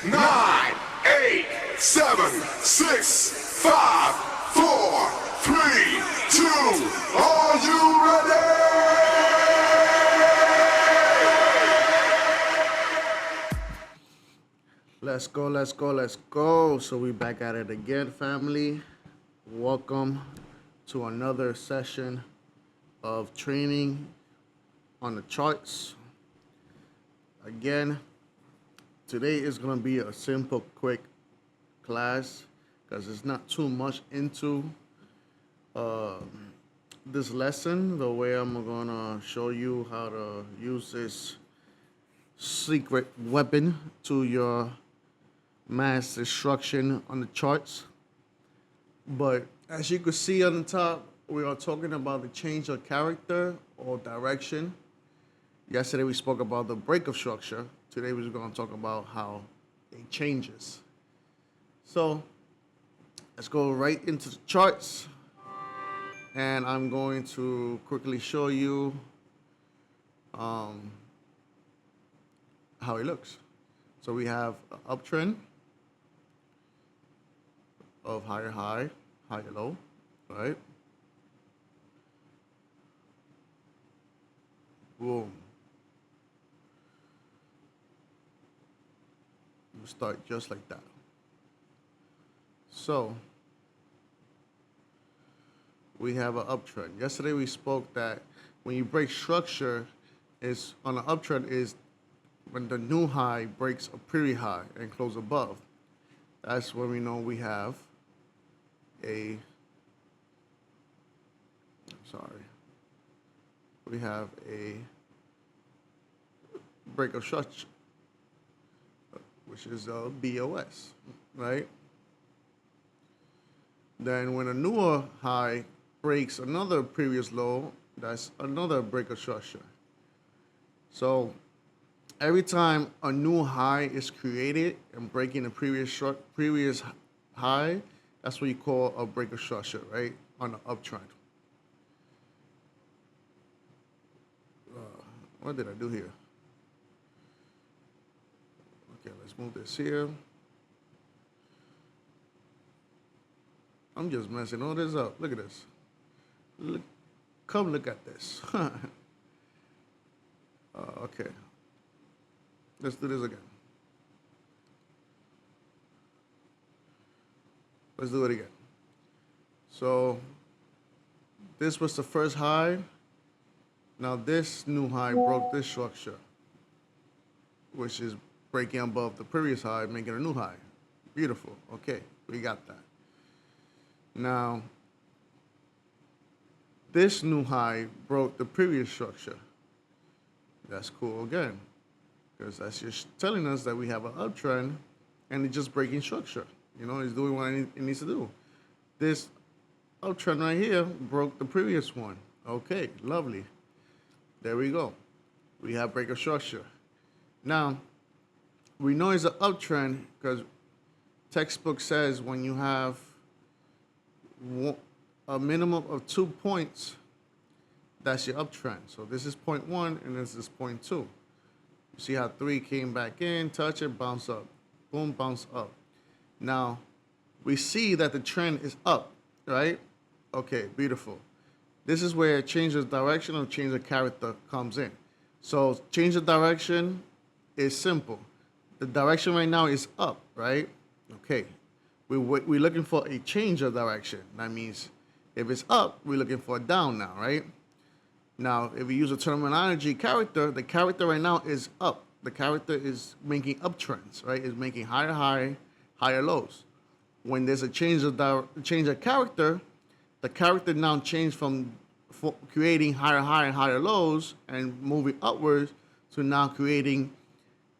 9, 8, 7, 6, 5, 4, 3, 2. Are you ready? Let's go, let's go, let's go. So we back at it again, family. Welcome to another session of training on the charts. Again, today is going to be a simple, quick class because it's not too much into this lesson. The way I'm going to show you how to use this secret weapon to your mass destruction on the charts. But as you can see on the top, we are talking about the change of character or direction. Yesterday we spoke about the break of structure. Today we're going to talk about how it changes. So let's go right into the charts. And I'm going to quickly show you how it looks. So we have an uptrend of higher high, higher low, right? Boom. We'll start just like that. So we have an uptrend. Yesterday we spoke that when you break structure, is on an uptrend is when the new high breaks a previous high and close above. That's when we know we have we have a break of structure, which is a BOS, right? Then when a newer high breaks another previous low, that's another break of structure. So every time a new high is created and breaking the previous high, that's what you call a break of structure, right? On the uptrend. What did I do here? Okay, let's move this here. I'm just messing all this up. Look at this. Come look at this. Okay. Let's do this again. Let's do it again. So this was the first high. Now this new high broke this structure, which is breaking above the previous high, making a new high. Beautiful. Okay, we got that. Now this new high broke the previous structure. That's cool again, because that's just telling us that we have an uptrend and it's just breaking structure. You know, it's doing what it needs to do. This uptrend right here broke the previous one. Okay, lovely. There we go. We have break of structure. Now, we know it's an uptrend because textbook says when you have a minimum of 2 points, that's your uptrend. So this is point 1 and this is point 2. You see how 3 came back in, touch it, bounce up. Boom, bounce up. Now, we see that the trend is up, right? Okay, beautiful. This is where change of direction or change of character comes in. So change of direction is simple. The direction right now is up, right? Okay. We're looking for a change of direction. That means if it's up, we're looking for a down now, right? Now, if we use the terminology character, the character right now is up. The character is making uptrends, right? It's making higher high, higher lows. When there's a change of character, the character now changed from creating higher high and higher lows and moving upwards to now creating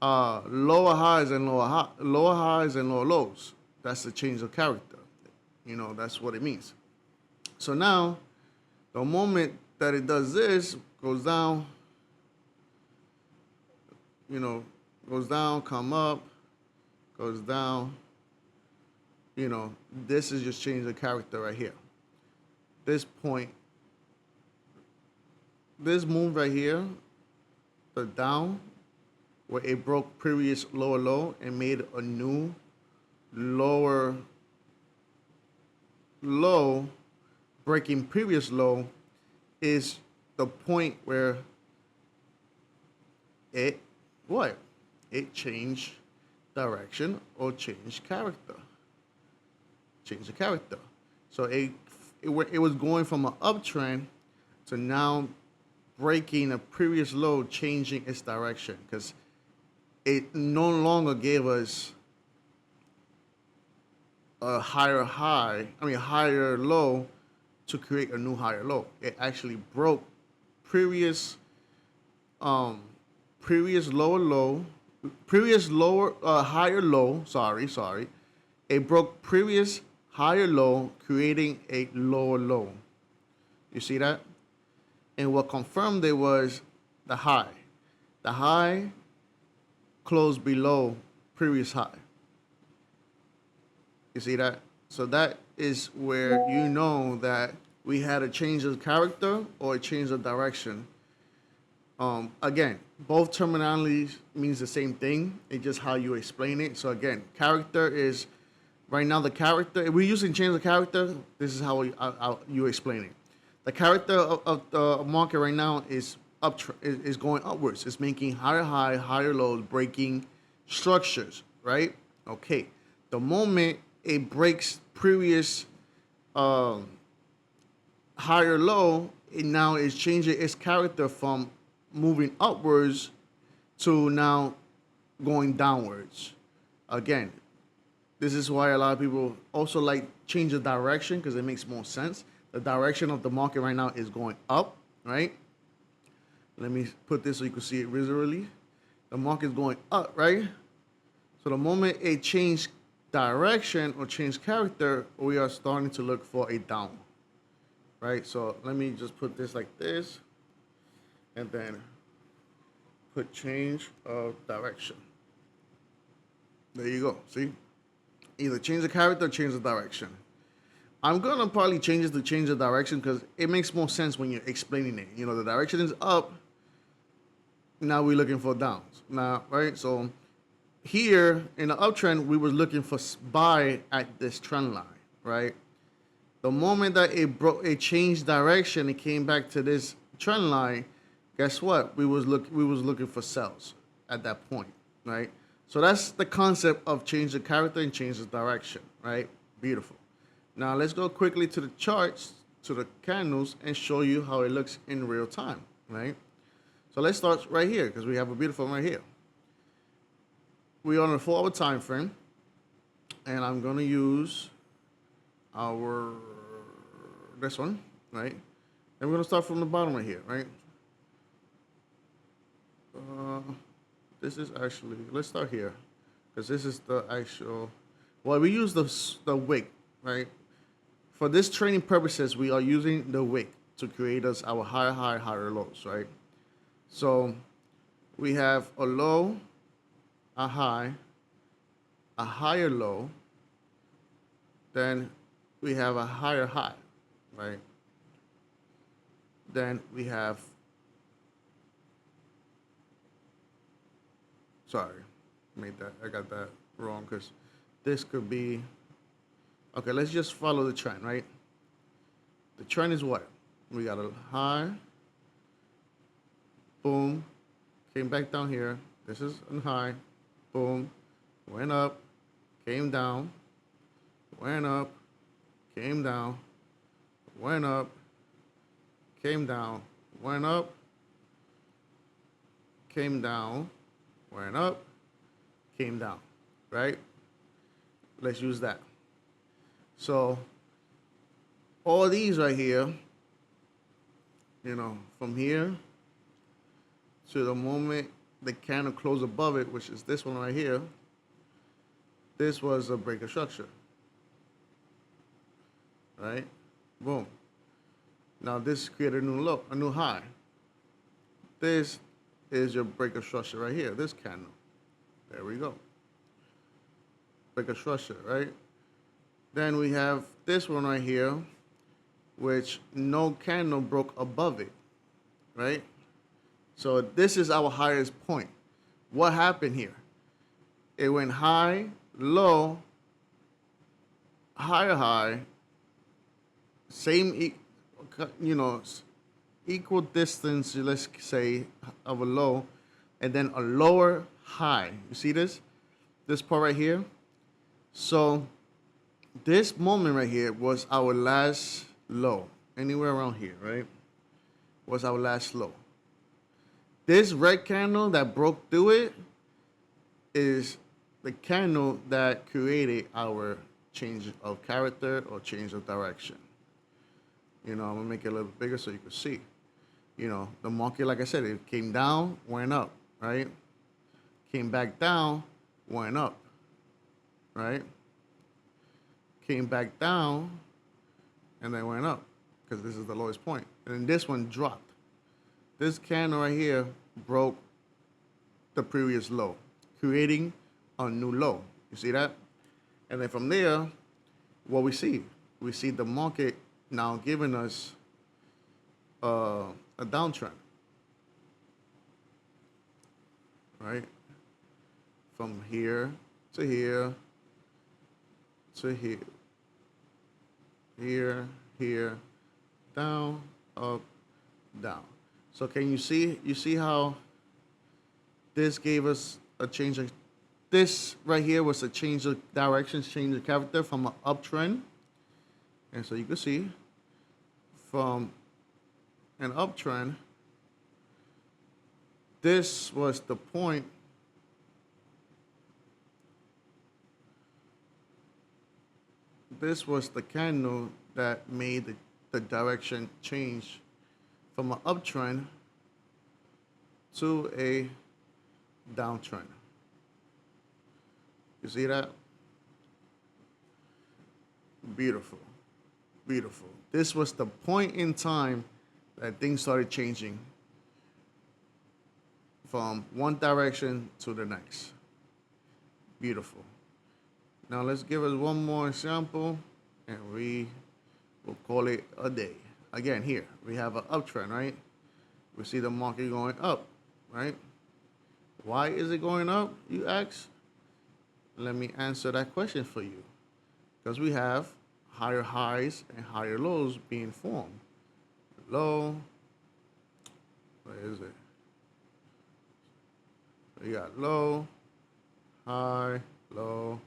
lower highs and lower lows. That's the change of character. You know, that's what it means. So now, the moment that it does this, goes down, you know, goes down, come up, goes down, you know, this is just change of character right here. This point, this move right here, the down, where it broke previous lower low and made a new lower low, breaking previous low, is the point where it what? It changed direction or changed character. Change the character. So it was going from an uptrend to now breaking a previous low, changing its direction because it no longer gave us a higher high, higher low to create a new higher low. It actually broke previous previous lower low, previous lower higher low. Sorry. It broke previous higher low, creating a lower low. You see that? And what confirmed it was the high. The high closed below previous high. You see that? So that is where you know that we had a change of character or a change of direction. Again, both terminologies means the same thing. It's just how you explain it. So again, character is right now the character. If we're using change of character, this is how you explain it. The character of the market right now is is going upwards. It's making higher high, higher lows, breaking structures, right? Okay. The moment it breaks previous higher low, it now is changing its character from moving upwards to now going downwards. Again, this is why a lot of people also like change the direction because it makes more sense. The direction of the market right now is going up, right? Let me put this so you can see it visually. The market is going up, right? So the moment it changed direction or changed character, we are starting to look for a down, right? So let me just put this like this and then put change of direction. There you go, see? Either change the character or change the direction. I'm gonna probably change it to change the direction because it makes more sense when you're explaining it. You know, the direction is up. Now we're looking for downs. Now, right? So here in the uptrend, we were looking for buy at this trend line, right? The moment that it changed direction, it came back to this trend line. Guess what? We was looking for sells at that point, right? So that's the concept of change the character and change the direction, right? Beautiful. Now let's go quickly to the charts, to the candles, and show you how it looks in real time, right? So let's start right here because we have a beautiful one right here. We're on a 4-hour time frame, and I'm gonna use this one, right? And we're gonna start from the bottom right here, right? This is actually, let's start here because this is the actual. Well, we use the wick, right? For this training purposes, we are using the wick to create us our higher high, higher lows, right? So we have a low, a high, a higher low, then we have a higher high, right? Then we have, sorry, I got that wrong because this could be, okay, let's just follow the trend, right? The trend is what? We got a high, boom, came back down here. This is a high, boom, went up, came down, went up, came down, went up, came down, went up, came down, went up, came down, right? Let's use that. So all these right here, you know, from here to the moment the candle closed above it, which is this one right here, this was a breaker structure, right? Boom. Now this created a new low, a new high. This is your breaker structure right here, this candle. There we go. Breaker structure, right? Then we have this one right here, which no candle broke above it, right? So this is our highest point. what happened here? It went high, low, higher high, same, you know, equal distance, let's say, of a low, and then a lower high. You see this? This part right here? So this moment right here was our last low. Anywhere around here, right? Was our last low. This red candle that broke through it is the candle that created our change of character or change of direction. You know, I'm gonna make it a little bigger so you can see. You know, the market, like I said, it came down, went up, right? Came back down, went up, right? Came back down, and then went up, because this is the lowest point. And then this one dropped. This candle right here broke the previous low, creating a new low. You see that? And then from there, what we see the market now giving us a downtrend, right? From here to here to here, here, down, up, down. So can you see? You see how this gave us a change of, this right here was a change of direction, change of character from an uptrend. And so you can see from an uptrend, this was the point this was the candle that made the direction change from an uptrend to a downtrend. You see that? Beautiful. Beautiful. This was the point in time that things started changing from one direction to the next. Beautiful. Now let's give us one more example and we will call it a day. Again, here we have an uptrend, right? We see the market going up, right? Why is it going up, you ask? Let me answer that question for you. Because we have higher highs and higher lows being formed. Low, where is it? We got low, high, low,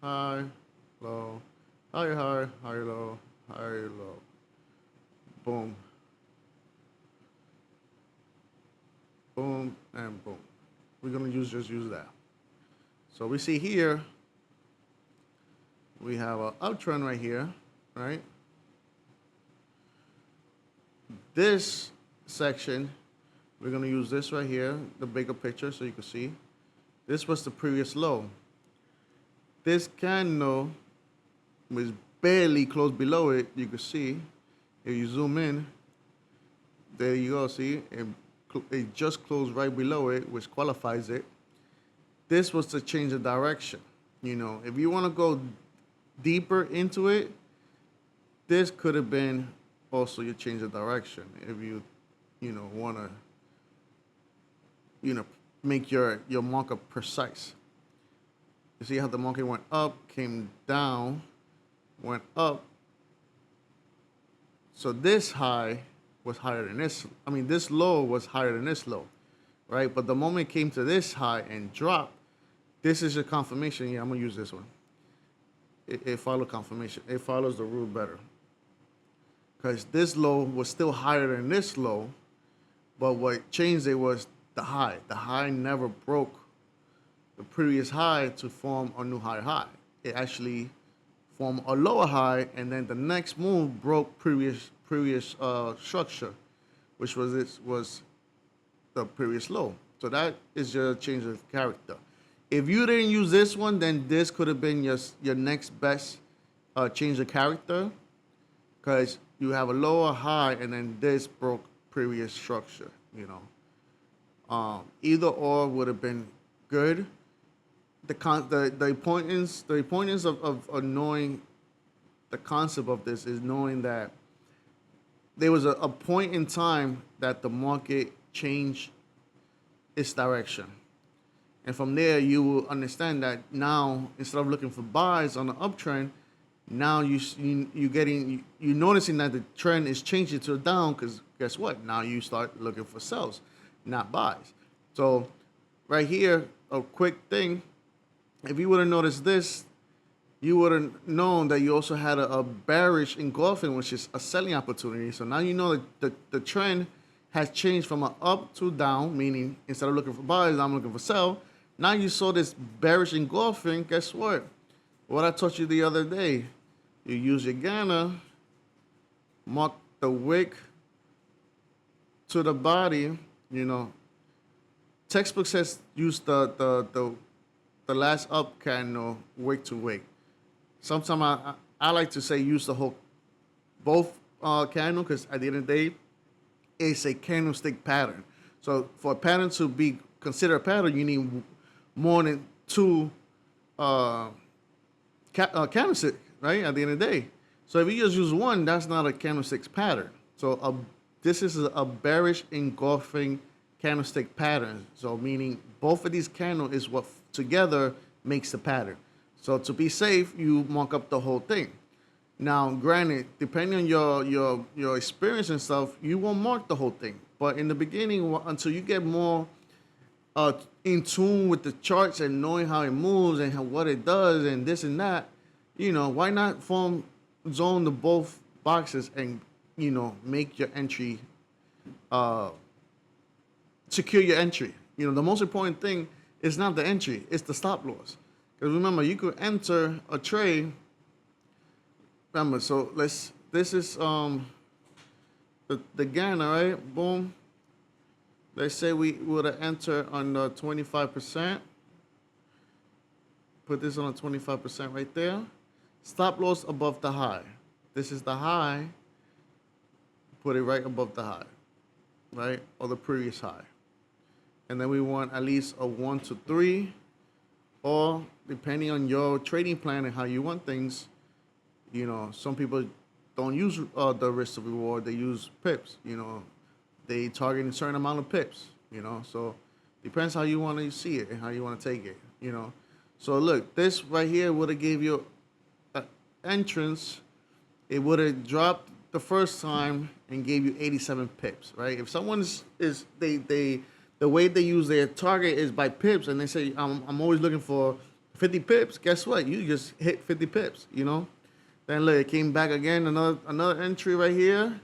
high, low, higher high, higher low, higher low. Boom. Boom and boom. We're gonna just use that. So we see here, we have an uptrend right here, right? This section, we're gonna use this right here, the bigger picture so you can see. This was the previous low. This candle was barely close below it, you can see. If you zoom in, there you go, see? It just closed right below it, which qualifies it. This was to change the direction. You know, if you want to go deeper into it, this could have been also your change of direction. If you know, want to, make your marker precise. You see how the market went up, came down, went up. So this high was higher than this. I mean, this low was higher than this low, right? But the moment it came to this high and dropped, this is your confirmation. Yeah, I'm gonna use this one. It follows confirmation. It follows the rule better. Because this low was still higher than this low, but what changed it was the high. The high never broke the previous high to form a new higher high. It actually formed a lower high, and then the next move broke previous structure, which was the previous low. So that is your change of character. If you didn't use this one, then this could have been your next best change of character, because you have a lower high, and then this broke previous structure. Either or would have been good. The importance of knowing the concept of this is knowing that there was a point in time that the market changed its direction. And from there, you will understand that now, instead of looking for buys on the uptrend, now you noticing that the trend is changing to a down, because guess what? Now you start looking for sells, not buys. So right here, a quick thing, if you would have noticed this, you would have known that you also had a bearish engulfing, which is a selling opportunity. So now you know that the trend has changed from an up to down, meaning instead of looking for buys, I'm looking for sell. Now you saw this bearish engulfing. Guess what? What I taught you the other day, you use your Ghana, mark the wick to the body. You know, textbook says use the last up candle wick to wick. Sometimes I like to say use the whole both candle, because at the end of the day, it's a candlestick pattern. So for a pattern to be considered a pattern, you need more than two candlestick, right? At the end of the day. So if you just use one, that's not a candlestick pattern. So this is a bearish engulfing candlestick pattern. So meaning both of these candles is what together makes the pattern. So to be safe, you mark up the whole thing. Now, granted, depending on your experience and stuff, you won't mark the whole thing. But in the beginning, until you get more in tune with the charts and knowing how it moves and what it does and this and that, you know, why not zone the both boxes and, you know, make your entry, secure your entry. You know, the most important thing is not the entry, it's the stop loss. Because remember, you could enter a trade. Remember, so this is the Ghana, right? Boom. Let's say we would have entered on the 25%. Put this on a 25% right there. Stop loss above the high. This is the high. Put it right above the high, right? Or the previous high. And then we want at least a 1 to 3, or depending on your trading plan and how you want things, you know, some people don't use the risk to reward, they use pips, you know, they target a certain amount of pips, you know, so depends how you want to see it and how you want to take it, you know. So look, this right here would have gave you an entrance, it would have dropped the first time and gave you 87 pips, right? If someone the way they use their target is by pips, and they say, I'm always looking for 50 pips, guess what? You just hit 50 pips, you know? Then look, it came back again, another entry right here,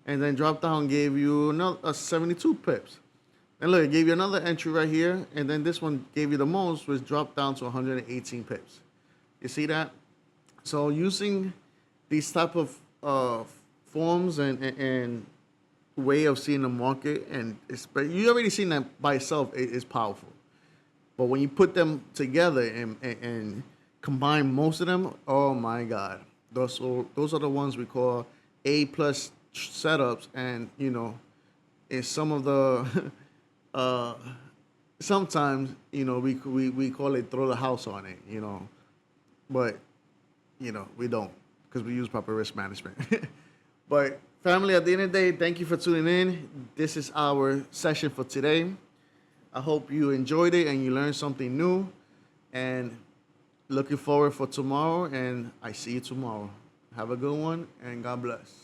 and then dropped down, gave you another 72 pips. And look, it gave you another entry right here, and then this one gave you the most, which dropped down to 118 pips. You see that? So using these type of forms and way of seeing the market, and you already seen that by itself is powerful. But when you put them together and combine most of them, oh my God, those are the ones we call A+ setups. And you know, in some of the sometimes, you know, we call it throw the house on it, you know, but you know, we don't, because we use proper risk management. But family, at the end of the day, thank you for tuning in. This is our session for today. I hope you enjoyed it and you learned something new. And looking forward for tomorrow. And I see you tomorrow. Have a good one and God bless.